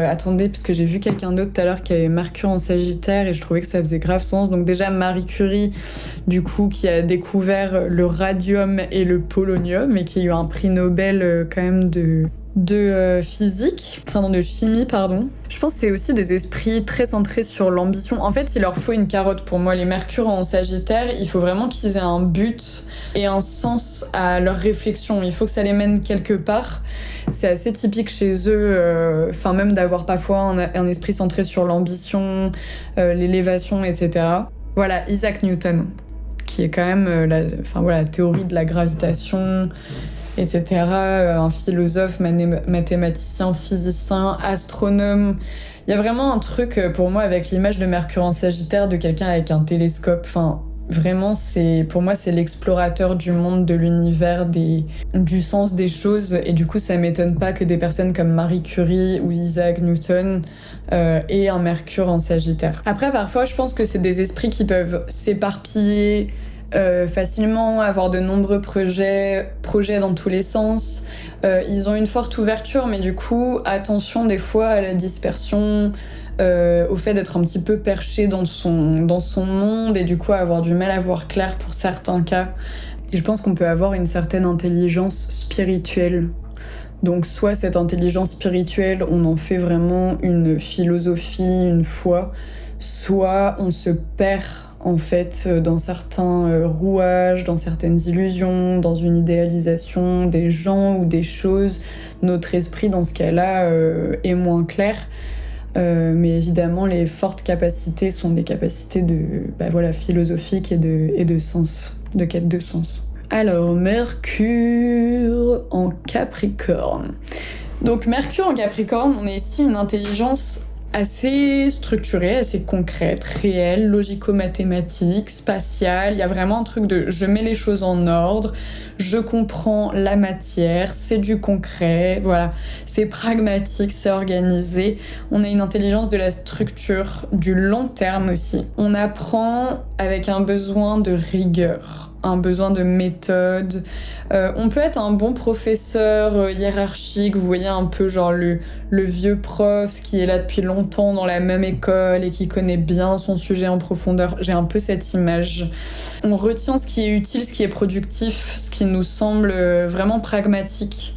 attendez, parce que j'ai vu quelqu'un d'autre tout à l'heure qui avait Mercure en Sagittaire et je trouvais que ça faisait grave sens. Donc déjà, Marie Curie, du coup, qui a découvert le radium et le polonium et qui a eu un prix Nobel quand même de physique, enfin non, de chimie, pardon. Je pense que c'est aussi des esprits très centrés sur l'ambition. En fait, il leur faut une carotte pour moi. Les Mercure en Sagittaire, il faut vraiment qu'ils aient un but et un sens à leur réflexion. Il faut que ça les mène quelque part. C'est assez typique chez eux, enfin même d'avoir parfois un esprit centré sur l'ambition, l'élévation, etc. Voilà, Isaac Newton, qui est quand même la théorie de la gravitation, etc. Un philosophe, mathématicien, physicien, astronome. Il y a vraiment un truc pour moi avec l'image de Mercure en Sagittaire, de quelqu'un avec un télescope. Enfin, vraiment, pour moi, c'est l'explorateur du monde, de l'univers, du sens des choses. Et du coup, ça m'étonne pas que des personnes comme Marie Curie ou Isaac Newton aient un Mercure en Sagittaire. Après, parfois, je pense que c'est des esprits qui peuvent s'éparpiller facilement, avoir de nombreux projets dans tous les sens. Ils ont une forte ouverture, mais du coup, attention des fois à la dispersion, au fait d'être un petit peu perché dans son monde et du coup avoir du mal à voir clair pour certains cas. Et je pense qu'on peut avoir une certaine intelligence spirituelle. Donc soit cette intelligence spirituelle, on en fait vraiment une philosophie, une foi, soit on se perd en fait dans certains rouages, dans certaines illusions, dans une idéalisation des gens ou des choses. Notre esprit dans ce cas-là est moins clair. Mais évidemment, les fortes capacités sont des capacités philosophiques et de sens, de quête de sens. Alors, Mercure en Capricorne. Donc, Mercure en Capricorne, on est ici une intelligence assez structurée, assez concrète, réelle, logico-mathématique, spatiale. Il y a vraiment un truc de je mets les choses en ordre, je comprends la matière, c'est du concret, voilà. C'est pragmatique, c'est organisé. On a une intelligence de la structure, du long terme aussi. On apprend avec un besoin de rigueur, un besoin de méthode. On peut être un bon professeur hiérarchique, vous voyez un peu genre le vieux prof qui est là depuis longtemps dans la même école et qui connaît bien son sujet en profondeur. J'ai un peu cette image. On retient ce qui est utile, ce qui est productif, ce qui nous semble vraiment pragmatique.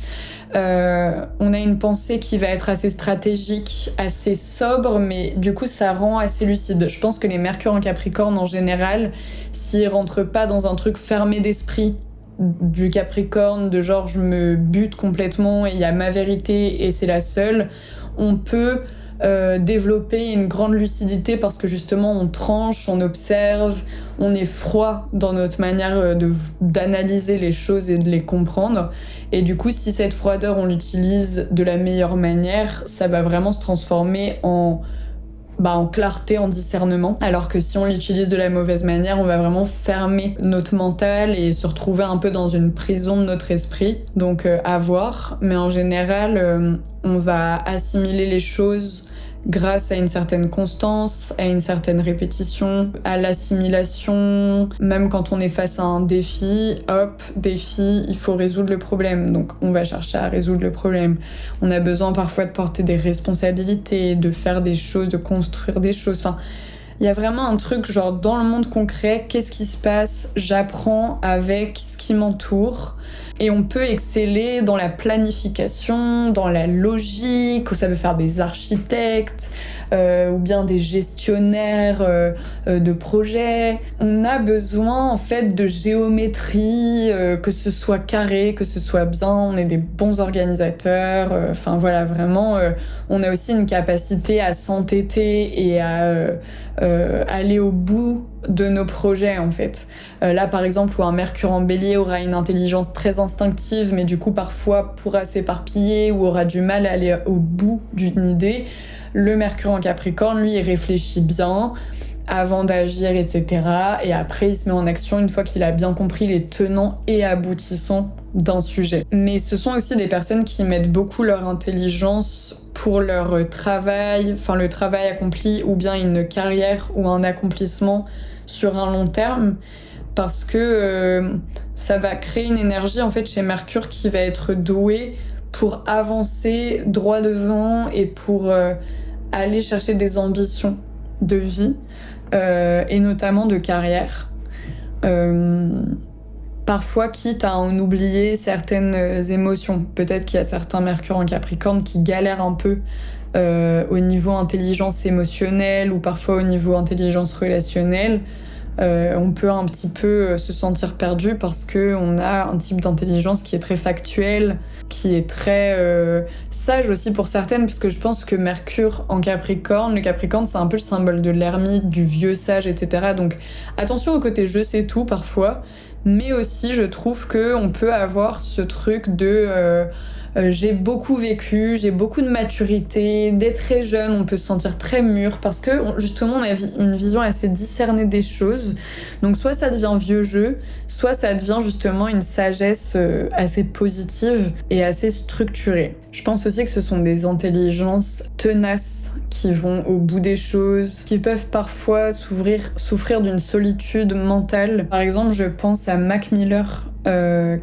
On a une pensée qui va être assez stratégique, assez sobre, mais du coup ça rend assez lucide. Je pense que les Mercure en Capricorne en général, s'ils rentrent pas dans un truc fermé d'esprit du Capricorne, de genre je me bute complètement et il y a ma vérité et c'est la seule, on peut développer une grande lucidité parce que justement on tranche, on observe, on est froid dans notre manière d'analyser les choses et de les comprendre. Et du coup, si cette froideur on l'utilise de la meilleure manière, ça va vraiment se transformer en clarté, en discernement. Alors que si on l'utilise de la mauvaise manière, on va vraiment fermer notre mental et se retrouver un peu dans une prison de notre esprit. Donc à voir. Mais en général, on va assimiler les choses grâce à une certaine constance, à une certaine répétition, à l'assimilation. Même quand on est face à un défi, il faut résoudre le problème. Donc on va chercher à résoudre le problème. On a besoin parfois de porter des responsabilités, de faire des choses, de construire des choses. Enfin, il y a vraiment un truc genre dans le monde concret, qu'est-ce qui se passe ? J'apprends avec ce qui m'entoure. Et on peut exceller dans la planification, dans la logique, ça veut faire des architectes ou bien des gestionnaires de projets. On a besoin en fait de géométrie, que ce soit carré, que ce soit bien, on est des bons organisateurs. Enfin voilà, vraiment, on a aussi une capacité à s'entêter et à aller au bout de nos projets en fait. Là par exemple où un Mercure en Bélier aura une intelligence très instinctive, mais du coup parfois pourra s'éparpiller ou aura du mal à aller au bout d'une idée. Le Mercure en Capricorne, lui, il réfléchit bien avant d'agir, etc. Et après, il se met en action une fois qu'il a bien compris les tenants et aboutissants d'un sujet. Mais ce sont aussi des personnes qui mettent beaucoup leur intelligence pour leur travail, enfin le travail accompli, ou bien une carrière ou un accomplissement sur un long terme, parce que ça va créer une énergie en fait chez Mercure qui va être douée pour avancer droit devant et pour aller chercher des ambitions de vie et notamment de carrière. Parfois quitte à en oublier certaines émotions. Peut-être qu'il y a certains Mercure en Capricorne qui galèrent un peu au niveau intelligence émotionnelle ou parfois au niveau intelligence relationnelle. On peut un petit peu se sentir perdu parce qu'on a un type d'intelligence qui est très factuel, qui est très sage aussi pour certaines, puisque je pense que Mercure en Capricorne, le Capricorne c'est un peu le symbole de l'ermite, du vieux sage, etc. Donc attention au côté je sais tout parfois, mais aussi je trouve qu'on peut avoir ce truc de j'ai beaucoup vécu, j'ai beaucoup de maturité. Dès très jeune, on peut se sentir très mûr parce que justement, on a une vision assez discernée des choses. Donc soit ça devient vieux jeu, soit ça devient justement une sagesse assez positive et assez structurée. Je pense aussi que ce sont des intelligences tenaces qui vont au bout des choses, qui peuvent parfois souffrir d'une solitude mentale. Par exemple, je pense à Mac Miller,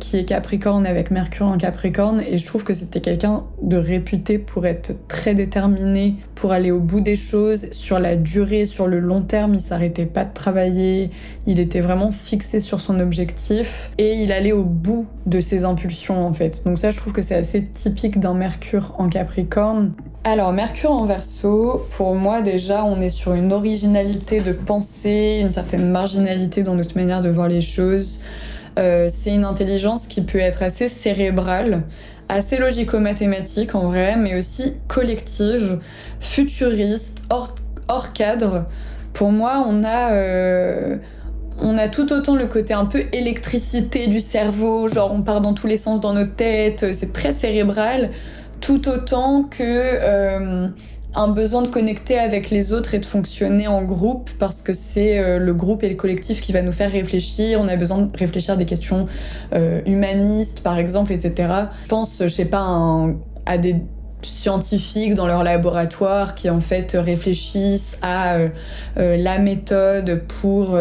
qui est Capricorne avec Mercure en Capricorne, et je trouve que c'était quelqu'un de réputé pour être très déterminé, pour aller au bout des choses, sur la durée, sur le long terme, il s'arrêtait pas de travailler, il était vraiment fixé sur son objectif, et il allait au bout de ses impulsions en fait. Donc ça, je trouve que c'est assez typique d'un Mercure en Capricorne. Alors, Mercure en Verseau, pour moi déjà, on est sur une originalité de pensée, une certaine marginalité dans notre manière de voir les choses. C'est une intelligence qui peut être assez cérébrale, assez logico-mathématique en vrai, mais aussi collective, futuriste, hors cadre. Pour moi, on a tout autant le côté un peu électricité du cerveau, genre on part dans tous les sens dans notre tête, c'est très cérébral, tout autant que un besoin de connecter avec les autres et de fonctionner en groupe, parce que c'est le groupe et le collectif qui va nous faire réfléchir. On a besoin de réfléchir à des questions humanistes, par exemple, etc. Je pense, je sais pas, à des scientifiques dans leur laboratoire qui en fait réfléchissent à la méthode pour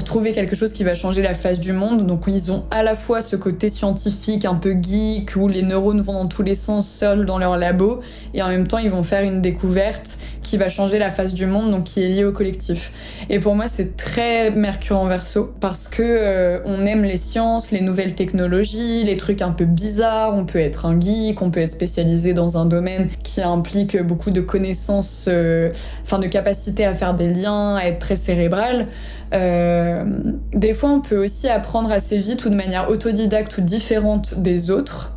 trouver quelque chose qui va changer la face du monde. Donc ils ont à la fois ce côté scientifique un peu geek où les neurones vont dans tous les sens seuls dans leur labo, et en même temps ils vont faire une découverte qui va changer la face du monde, donc qui est liée au collectif. Et pour moi c'est très Mercure en Verseau, parce que on aime les sciences, les nouvelles technologies, les trucs un peu bizarres. On peut être un geek, on peut être spécialisé dans un domaine qui implique beaucoup de connaissances, de capacité à faire des liens, à être très cérébral. Des fois on peut aussi apprendre assez vite ou de manière autodidacte ou différente des autres.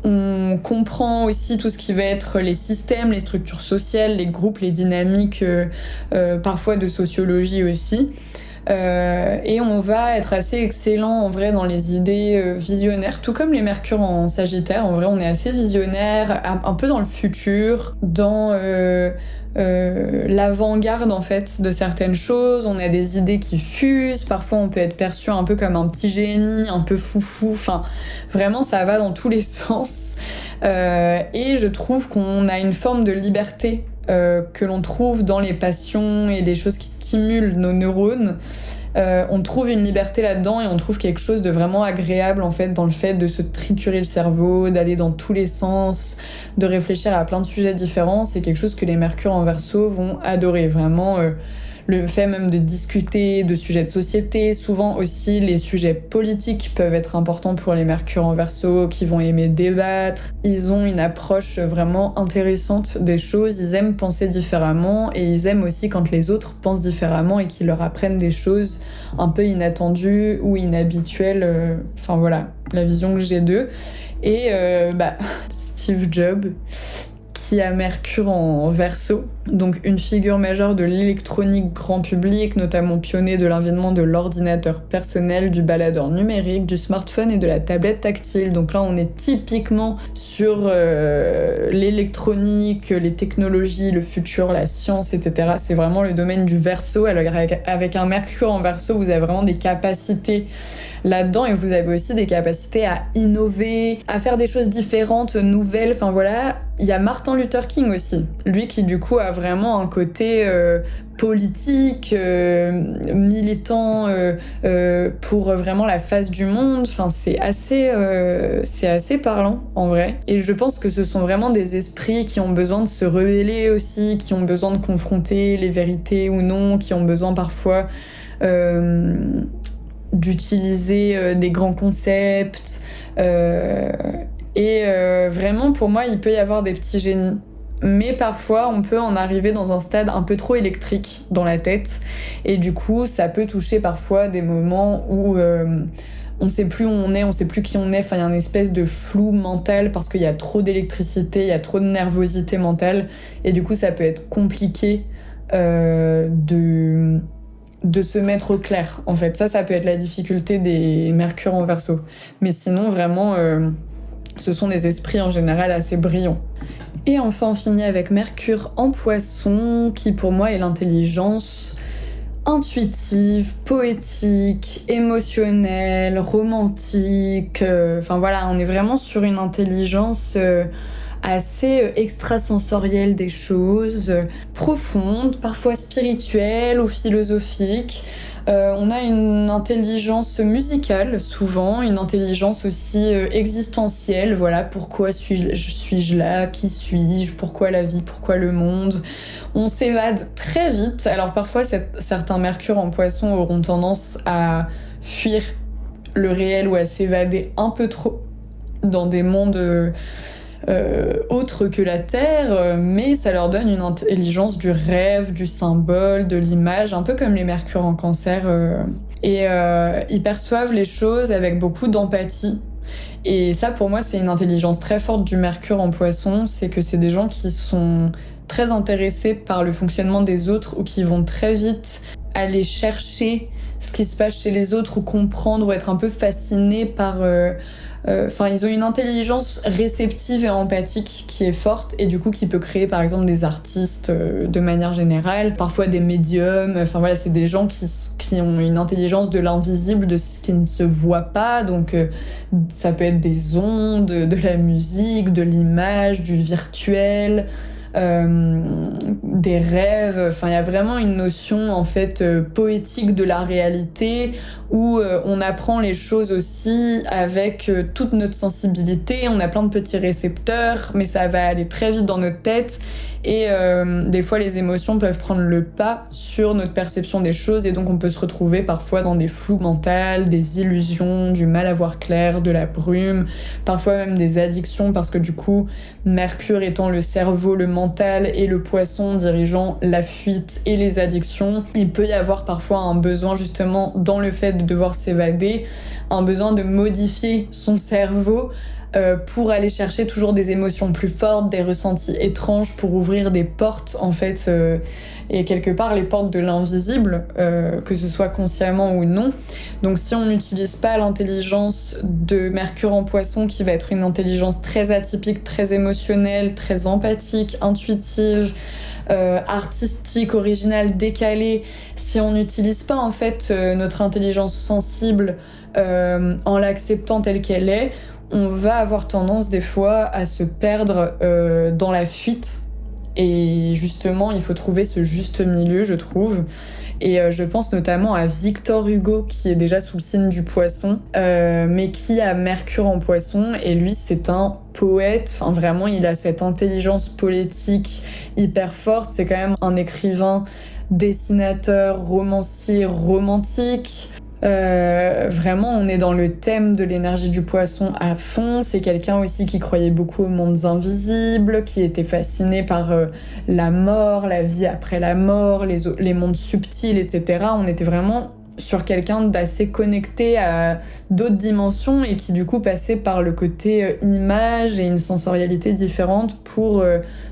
On comprend aussi tout ce qui va être les systèmes, les structures sociales, les groupes, les dynamiques, parfois de sociologie aussi. Et on va être assez excellent en vrai dans les idées visionnaires, tout comme les Mercure en Sagittaire. En vrai, on est assez visionnaire, un peu dans le futur, dans l'avant-garde en fait de certaines choses. On a des idées qui fusent, parfois on peut être perçu un peu comme un petit génie, un peu foufou, enfin vraiment ça va dans tous les sens. Et je trouve qu'on a une forme de liberté que l'on trouve dans les passions et les choses qui stimulent nos neurones. On trouve une liberté là-dedans et on trouve quelque chose de vraiment agréable en fait dans le fait de se triturer le cerveau, d'aller dans tous les sens, de réfléchir à plein de sujets différents. C'est quelque chose que les Mercure en Verseau vont adorer, vraiment. Le fait même de discuter de sujets de société, souvent aussi les sujets politiques peuvent être importants pour les Mercure en Verseau, qui vont aimer débattre. Ils ont une approche vraiment intéressante des choses, ils aiment penser différemment et ils aiment aussi quand les autres pensent différemment et qu'ils leur apprennent des choses un peu inattendues ou inhabituelles. Enfin voilà, la vision que j'ai d'eux. Et Steve Jobs, qui a Mercure en Verseau, donc une figure majeure de l'électronique grand public, notamment pionnier de l'invention de l'ordinateur personnel, du baladeur numérique, du smartphone et de la tablette tactile. Donc là, on est typiquement sur l'électronique, les technologies, le futur, la science, etc. C'est vraiment le domaine du Verseau. Alors avec un Mercure en Verseau, vous avez vraiment des capacités là-dedans et vous avez aussi des capacités à innover, à faire des choses différentes, nouvelles. Enfin voilà, il y a Martin Luther King aussi, lui qui du coup a vraiment un côté politique, militant pour vraiment la face du monde. Enfin c'est assez parlant en vrai. Et je pense que ce sont vraiment des esprits qui ont besoin de se rebeller aussi, qui ont besoin de confronter les vérités ou non, qui ont besoin parfois d'utiliser des grands concepts et vraiment pour moi il peut y avoir des petits génies, mais parfois on peut en arriver dans un stade un peu trop électrique dans la tête et du coup ça peut toucher parfois des moments où on sait plus où on est, on sait plus qui on est, enfin il y a une espèce de flou mental parce qu'il y a trop d'électricité, il y a trop de nervosité mentale et du coup ça peut être compliqué de se mettre au clair, en fait. Ça peut être la difficulté des Mercure en Verseau. Mais sinon, vraiment, ce sont des esprits en général assez brillants. Et enfin, on finit avec Mercure en Poisson, qui pour moi est l'intelligence intuitive, poétique, émotionnelle, romantique. Enfin voilà, on est vraiment sur une intelligence assez extrasensorielle des choses, profonde, parfois spirituelle ou philosophique. On a une intelligence musicale souvent, une intelligence aussi existentielle, voilà, pourquoi suis-je là, qui suis-je, pourquoi la vie, pourquoi le monde. On s'évade très vite, alors parfois certains Mercure en Poisson auront tendance à fuir le réel ou à s'évader un peu trop dans des mondes autre que la Terre, mais ça leur donne une intelligence du rêve, du symbole, de l'image, un peu comme les Mercure en Cancer. Et ils perçoivent les choses avec beaucoup d'empathie. Et ça, pour moi, c'est une intelligence très forte du Mercure en Poisson, c'est que c'est des gens qui sont très intéressés par le fonctionnement des autres ou qui vont très vite aller chercher ce qui se passe chez les autres ou comprendre ou être un peu fascinés par... ils ont une intelligence réceptive et empathique qui est forte et du coup qui peut créer par exemple des artistes de manière générale, parfois des médiums. Enfin voilà, c'est des gens qui ont une intelligence de l'invisible, de ce qui ne se voit pas. Donc ça peut être des ondes, de la musique, de l'image, du virtuel. Des rêves, enfin il y a vraiment une notion en fait poétique de la réalité où on apprend les choses aussi avec toute notre sensibilité, on a plein de petits récepteurs mais ça va aller très vite dans notre tête et des fois les émotions peuvent prendre le pas sur notre perception des choses et donc on peut se retrouver parfois dans des flous mentaux, des illusions, du mal à voir clair, de la brume, parfois même des addictions parce que du coup Mercure étant le cerveau, le mental et le Poisson dirigeant la fuite et les addictions, il peut y avoir parfois un besoin justement dans le fait de devoir s'évader, un besoin de modifier son cerveau pour aller chercher toujours des émotions plus fortes, des ressentis étranges pour ouvrir des portes en fait et quelque part les portes de l'invisible, que ce soit consciemment ou non. Donc si on n'utilise pas l'intelligence de Mercure en Poisson qui va être une intelligence très atypique, très émotionnelle, très empathique, intuitive, artistique, originale, décalée, si on n'utilise pas en fait notre intelligence sensible en l'acceptant telle qu'elle est, on va avoir tendance des fois à se perdre dans la fuite. Et justement, il faut trouver ce juste milieu, je trouve. Et je pense notamment à Victor Hugo, qui est déjà sous le signe du Poisson, mais qui a Mercure en Poisson. Et lui, c'est un poète. Enfin, vraiment, il a cette intelligence poétique hyper forte. C'est quand même un écrivain, dessinateur, romancier, romantique. Vraiment, on est dans le thème de l'énergie du Poisson à fond. C'est quelqu'un aussi qui croyait beaucoup aux mondes invisibles, qui était fasciné par la mort, la vie après la mort, les mondes subtils, etc. On était vraiment sur quelqu'un d'assez connecté à d'autres dimensions et qui du coup passait par le côté image et une sensorialité différente pour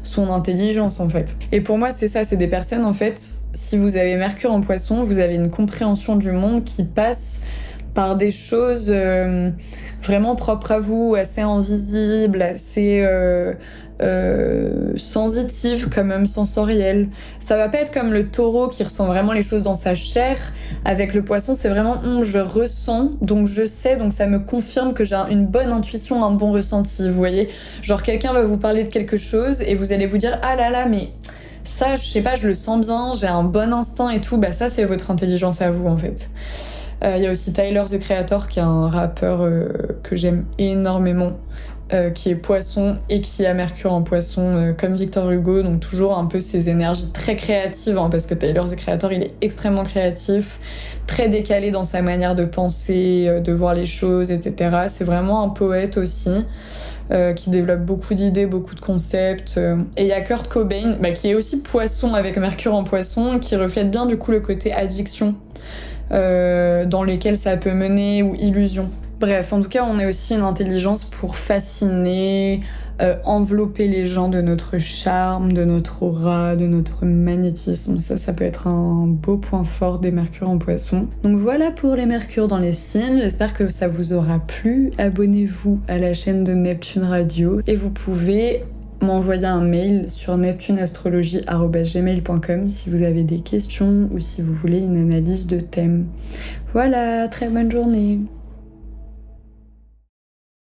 son intelligence en fait. Et pour moi c'est ça, c'est des personnes en fait, si vous avez Mercure en Poisson, vous avez une compréhension du monde qui passe par des choses vraiment propres à vous, assez invisibles, assez sensitives, quand même sensorielles. Ça va pas être comme le Taureau qui ressent vraiment les choses dans sa chair. Avec le Poisson, c'est vraiment je ressens, donc je sais, donc ça me confirme que j'ai une bonne intuition, un bon ressenti. Vous voyez, genre quelqu'un va vous parler de quelque chose et vous allez vous dire ah là là mais ça je sais pas, je le sens bien, j'ai un bon instinct et tout. Bah ça c'est votre intelligence à vous en fait. Il y a aussi Tyler, the Creator, qui est un rappeur que j'aime énormément, qui est Poisson et qui a Mercure en Poisson, comme Victor Hugo, donc toujours un peu ces énergies très créatives, hein, parce que Tyler, the Creator, il est extrêmement créatif, très décalé dans sa manière de penser, de voir les choses, etc. C'est vraiment un poète aussi, qui développe beaucoup d'idées, beaucoup de concepts. Et il y a Kurt Cobain, qui est aussi Poisson avec Mercure en Poisson, qui reflète bien du coup le côté addiction, dans lesquels ça peut mener, ou illusion. Bref, en tout cas, on a aussi une intelligence pour fasciner, envelopper les gens de notre charme, de notre aura, de notre magnétisme. Ça peut être un beau point fort des Mercures en Poisson. Donc voilà pour les Mercures dans les signes. J'espère que ça vous aura plu. Abonnez-vous à la chaîne de Neptune Radio et vous pouvez m'envoyer un mail sur neptuneastrologie@gmail.com si vous avez des questions ou si vous voulez une analyse de thème. Voilà, très bonne journée.